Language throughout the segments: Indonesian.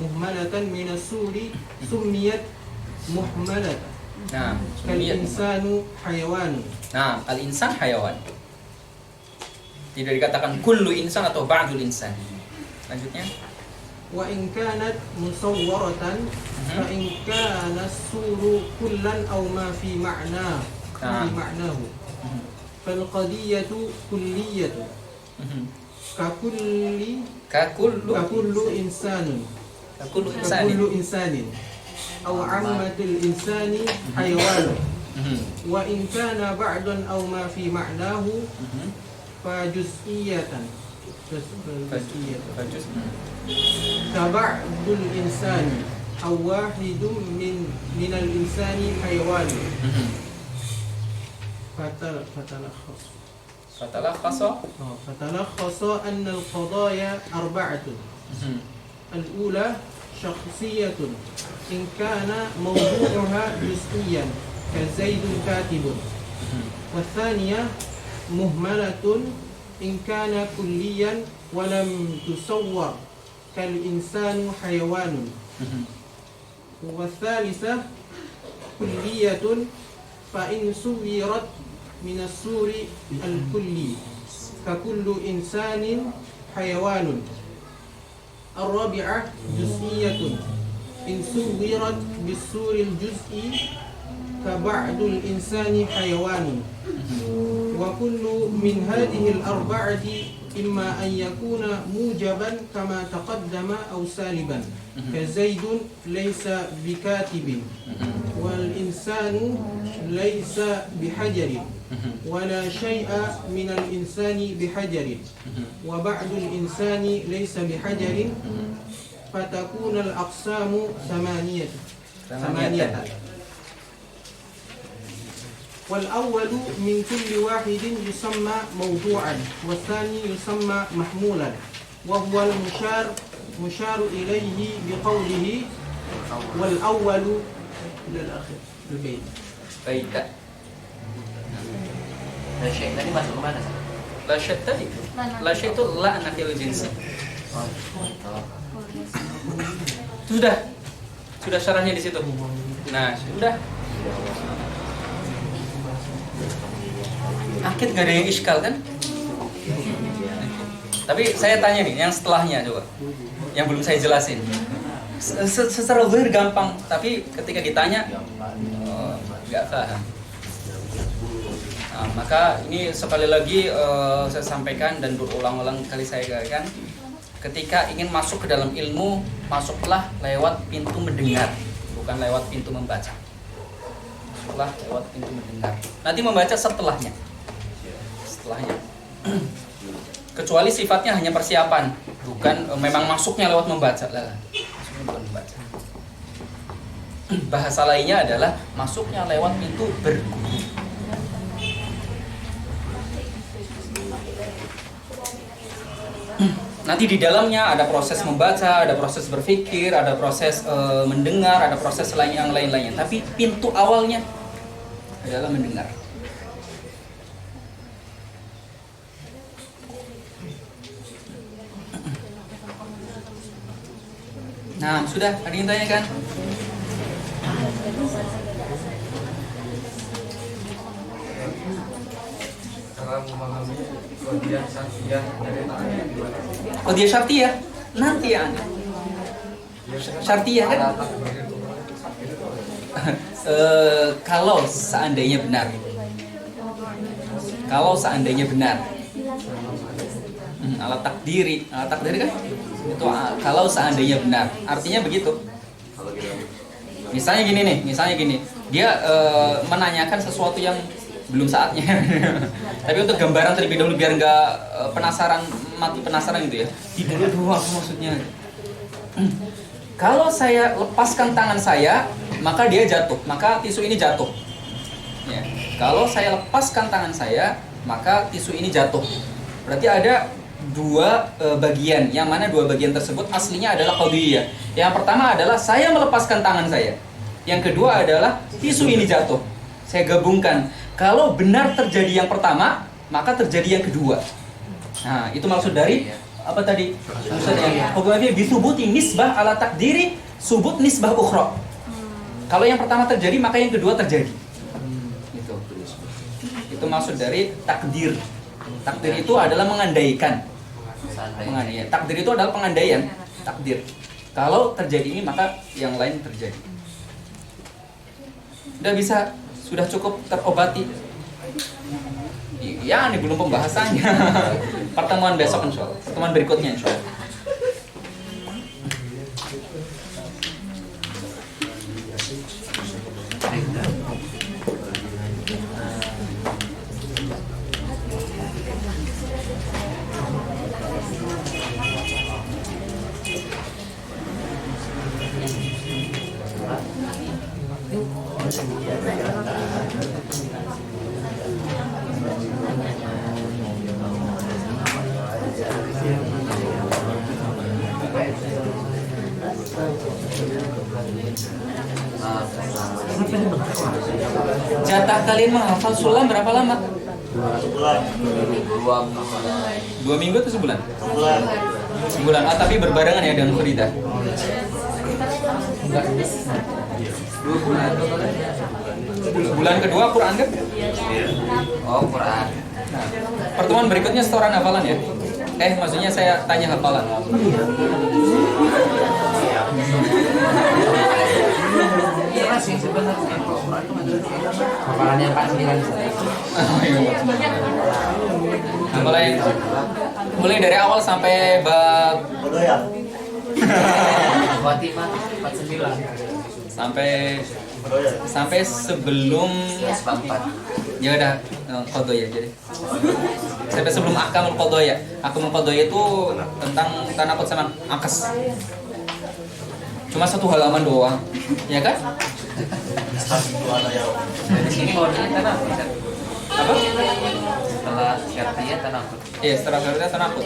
muhmalatan min as-suri summiyat muhmalatan. Nah, Kal insanu hayawan. Nah, al-insan hayawan. Tidak dikatakan kullu insan atau ba'dul insan. Lanjutnya. Wa in kanat musawwaratan fa in kana as-suru kullan aw ma fi ma'na fi ma'nahu. Fal qadiyatu kulliyatu. Kakullu insanin. Kakullu insanin. Aw ammatul insani hayawan. Wa in kana ba'dan aw ma fi ma'nahu fa juz'iyatan. Kaba'dul insani aw wahidun minal insani hayawan. فتلخص أن القضايا أربعة. الأولى شخصية إن كان موضوعها جزئيا كزيد كاتب. والثانية مهملة إن كان كليا ولم تصور كالإنسان حيوان. والثالثة كلية فإن صورت من الصور الكلي ككل إنسان حيوان. الرابعة جزئية إن صورت بالصور الجزئي كبعض الإنسان حيوان. وكل من هذه الأربعة إما أن يكون موجبا كما تقدم أو سالبا كزيد ليس بكاتب والإنسان ليس بحجر ولا شيء من الإنسان بحجر وبعد الإنسان ليس بحجر فتكون الأقسام ثمانية. والأول من كل واحد يسمى موضوعا والثاني يسمى محمولا وهو المشار إليه بقوله والأول إلى الآخر البيت. Baik. La syai tadi masuk ke mana? La syai tadi. La syai itu la nafil jinsi. Sudah syarahnya di situ. Nah, sudah. Akid gak ada yang iskal kan? Tapi saya tanya nih, yang setelahnya coba, yang belum saya jelasin. Secara zahir gampang, tapi ketika ditanya nggak paham. Nah, maka ini sekali lagi saya sampaikan dan berulang-ulang kali saya katakan, ketika ingin masuk ke dalam ilmu, masuklah lewat pintu mendengar, bukan lewat pintu membaca. Masuklah lewat pintu mendengar. Nanti membaca setelahnya. Kecuali sifatnya hanya persiapan, bukan memang masuknya lewat membaca lah. Masuknya bukan membaca. Bahasa lainnya adalah masuknya lewat pintu berguru. Nanti di dalamnya ada proses membaca, ada proses berpikir, ada proses mendengar, ada proses yang lain-lainnya. Tapi pintu awalnya adalah mendengar. Nah, sudah, ada yang tanyakan? Cara memahami kodiah syartiyah dari Kodiah syartiyah nanti ya. Syartiyah kan? Kalau seandainya benar. Alat takdiri kan? Itu kalau seandainya benar, artinya begitu. Misalnya gini, dia menanyakan sesuatu yang belum saatnya. Tapi untuk gambaran terlebih dahulu biar nggak mati penasaran gitu ya. Tidak doang maksudnya. Kalau saya lepaskan tangan saya, maka dia jatuh, maka tisu ini jatuh. Ya. Kalau saya lepaskan tangan saya, maka tisu ini jatuh. Berarti ada dua bagian, yang mana dua bagian tersebut aslinya adalah qadiyah. Yang pertama adalah saya melepaskan tangan saya. Yang kedua adalah tisu ini jatuh. Saya gabungkan. Kalau benar terjadi yang pertama, maka terjadi yang kedua. Nah, itu maksud dari apa tadi? Hukumnya dia bisubuti nisbah ala takdiri subut nisbah ukhra. Kalau yang pertama terjadi maka yang kedua terjadi. Gitu. Itu maksud dari takdir. Takdir itu adalah mengandaikan. Mengandaikan. Takdir itu adalah pengandaian. Takdir. Kalau terjadi ini maka yang lain terjadi. Sudah bisa, sudah cukup terobati. Ya, ini belum pembahasannya. Pertemuan besok insya Allah. Pertemuan berikutnya insya Allah. Jatah kalian menghafal sulam berapa lama? 2 minggu atau sebulan? Sebulan. Ah, tapi berbarengan ya dengan Faridah. 2 bulan. Bulan kedua Quran kan? Oh, Quran. Nah, pertemuan berikutnya setoran hafalan ya? Maksudnya saya tanya hafalan. Iya sih sebenarnya kalau Quran itu hafalannya 49. Mulai dari awal sampai bab Fatimah 49. sampai sebelum ya udah Qadhoya jadi. Sampai sebelum Ahkamul Qadhoya. Ahkamul Qadhoya itu tentang tanakut sama akes. Cuma 1 halaman doang, ya kan? Di sini mau tanakut. Apa? Setelah syariah tanakut. Iya, setelah syariah tanakut.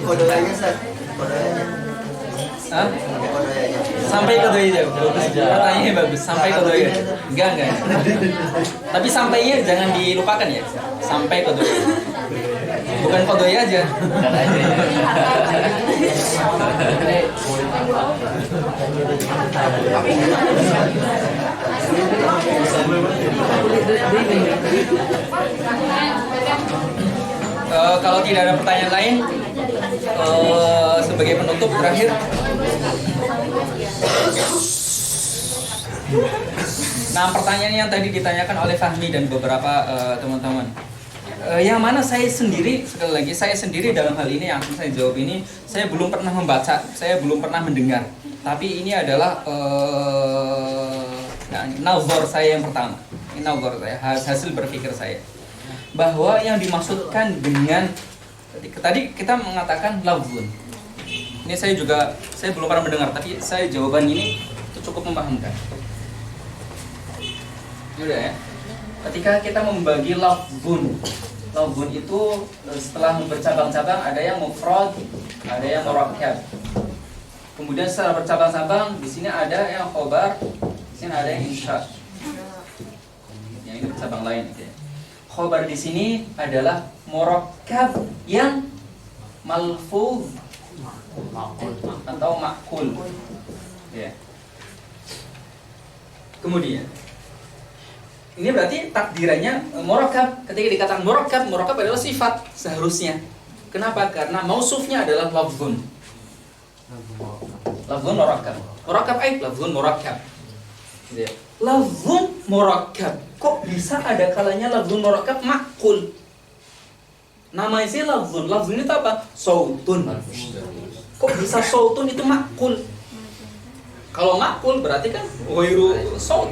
Kodenya Ustaz. Kodenya. Hah? Sampai Qadhoya. Pertanyaannya bagus. Sampai Qadhoya. Enggak. Tapi sampainya jangan dilupakan ya. Sampai Qadhoya. Bukan Qadhoya aja. Kalau tidak ada pertanyaan lain, sebagai penutup terakhir, nah pertanyaan yang tadi ditanyakan oleh Fahmi dan beberapa teman-teman, yang mana saya sendiri, sekali lagi saya sendiri dalam hal ini yang akan saya jawab ini, saya belum pernah membaca, saya belum pernah mendengar, tapi ini adalah nazar saya yang pertama, ini nazar saya, hasil berpikir saya, bahwa yang dimaksudkan dengan tadi kita mengatakan lafzun. Ini saya belum pernah mendengar, tapi saya jawaban ini itu cukup memahamkan. Udah ya. Ketika kita membagi lafzun itu setelah bercabang-cabang ada yang mufrad, ada yang murakkab. Kemudian setelah bercabang-cabang di sini ada yang khobar, di sini ada yang insya. Yang ini bercabang lain gitu ya. Khobar di sini adalah murakkab yang malfuz atau makul. Ya. Kemudian ini berarti takdirannya murakkab. Ketika dikatakan murakkab adalah sifat seharusnya. Kenapa? Karena mausufnya adalah lafzun. Lafzun murakkab. Murakkab lafzun murakkab. Gitu ya. Lafzun murakkab. Kok bisa ada kalanya lafzun murakkab makul? Nama isi lafzun. Lafzun itu apa? Sautun. Kok bisa sautun itu makul? Kalau makul berarti kan ghairu saut.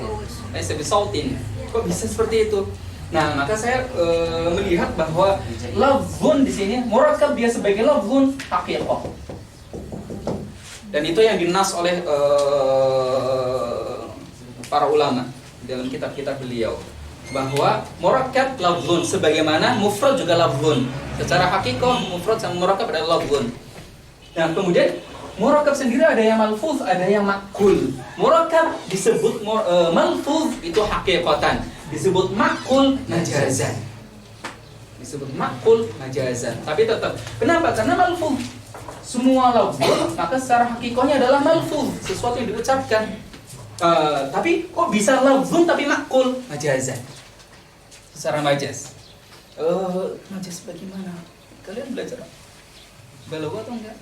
Seperti sautin. Kok bisa seperti itu? Nah, maka saya melihat bahwa lafzun di sini murakkab dia sebagai lafzun haqiqah. Dan itu yang dinas oleh para ulama dalam kitab-kitab beliau, bahwa murakkab lafzun sebagaimana mufrad juga lafzun. Secara hakikah mufrad sama murakkab adalah lafzun. Nah, kemudian murakkab sendiri ada yang malfuz, ada yang makul. Murakkab disebut malfuz itu hakikatan. disebut makul majazan. Disebut makul majazan. Tapi tetap, kenapa? Karena malfuz. Semua lafaz maka secara hakikatnya adalah malfuz, sesuatu yang diucapkan. Tapi kok bisa lafzun tapi makul majazan? Secara majaz. Majaz bagaimana? Kalian belajar balaghah atau enggak?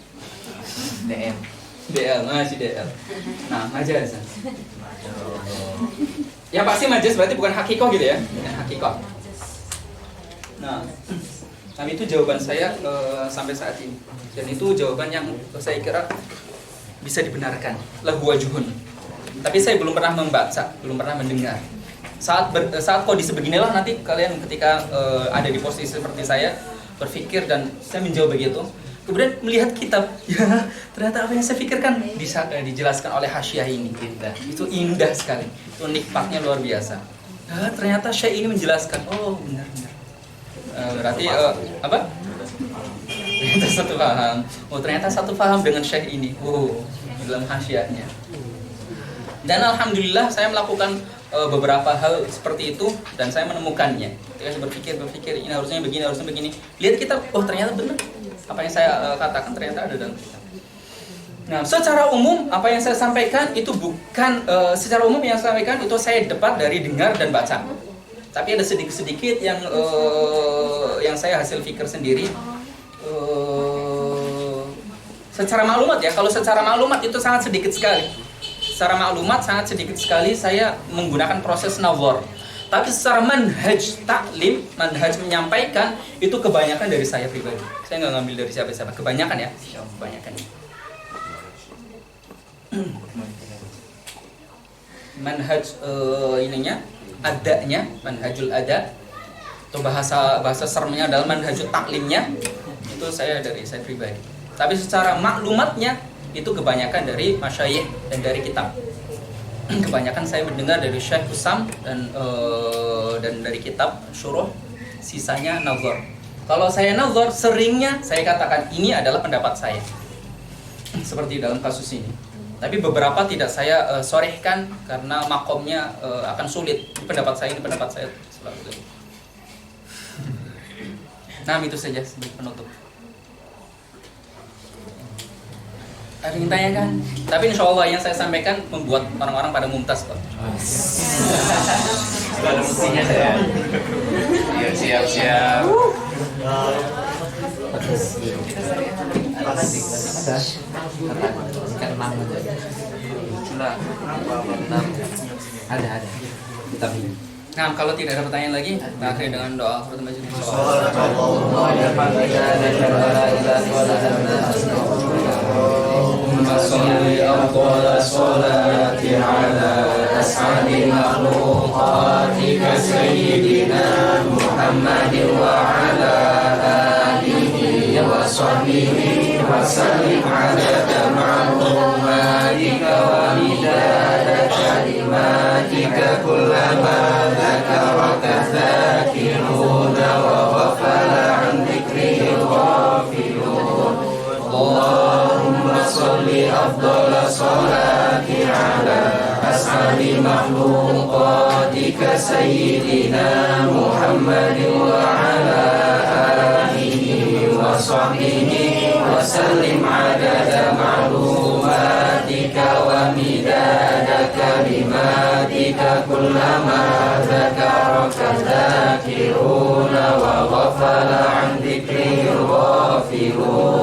DL, masih DL. Nah, majazan. Yang pasti majaz berarti bukan hakikah gitu ya? Bukan hakikah. Nah, tapi itu jawaban saya sampai saat ini. Dan itu jawaban yang saya kira bisa dibenarkan. Lahu wajhun. Tapi saya belum pernah membaca, belum pernah mendengar. Saat kondisi beginilah nanti kalian ketika ada di posisi seperti saya berpikir dan saya menjawab begitu. Kemudian melihat kitab, ya ternyata apa yang saya pikirkan dijelaskan oleh hasyiah ini. Itu indah sekali, itu nikmatnya luar biasa. Ternyata syekh ini menjelaskan, oh benar-benar. Berarti apa? Ternyata satu paham. Oh ternyata satu paham dengan syekh ini. Oh dalam hasyiahnya. Dan alhamdulillah saya melakukan beberapa hal seperti itu dan saya menemukannya. Ketika saya berpikir ini harusnya begini. Lihat kitab, oh ternyata benar. Apa yang saya katakan ternyata ada dalam kitab. Nah, secara umum apa yang saya sampaikan itu bukan secara umum yang saya sampaikan itu saya dapat dari dengar dan baca. Tapi ada sedikit-sedikit yang saya hasil pikir sendiri. Secara maklumat ya, kalau secara maklumat itu sangat sedikit sekali. Secara maklumat sangat sedikit sekali saya menggunakan proses nazar. Tapi secara manhaj taklim, manhaj menyampaikan itu kebanyakan dari saya pribadi. Saya nggak ngambil dari siapa-siapa, kebanyakan ya, kebanyakan. Manhaj ininya, adanya, manhajul ada, atau bahasa seremnya adalah manhajul taklimnya, itu dari saya pribadi. Tapi secara maklumatnya itu kebanyakan dari masyayikh dan dari kitab. Kebanyakan saya mendengar dari Syekh Husam dan dari kitab syuruh, sisanya nazar. Kalau saya nazar, seringnya saya katakan ini adalah pendapat saya. Seperti dalam kasus ini. Tapi beberapa tidak saya sorehkan karena makomnya akan sulit. Ini pendapat saya selalu. Nah, itu saja sebagai penutup. Ada yang tanyakan? Tapi insya Allah yang saya sampaikan membuat orang-orang pada mumtaz kok. Sudah ada mestinya saya. Siap. Ada. Kitab ini. Nah, kalau tidak ada pertanyaan lagi, kita akhiri dengan doa khutbah majelis. Salli afdal salati ala as'adi makhluqatika sayyidina Muhammadin wa ala alihi wa sahbihi wa sallim adada ma'lumatika wa midada kalimatika kullama dzakaraka dzakiruna wa ghafala an dzikril ghafilun. Allahumma salli afdal salati ala as'adi makhluqatika sayyidina Muhammadin wa ala alihi wa sahbihi wa sallim adada ma'lumatika wa midada kalimatika kullama dzakaraka dzakiruna wa ghafala an dzikril ghafilun.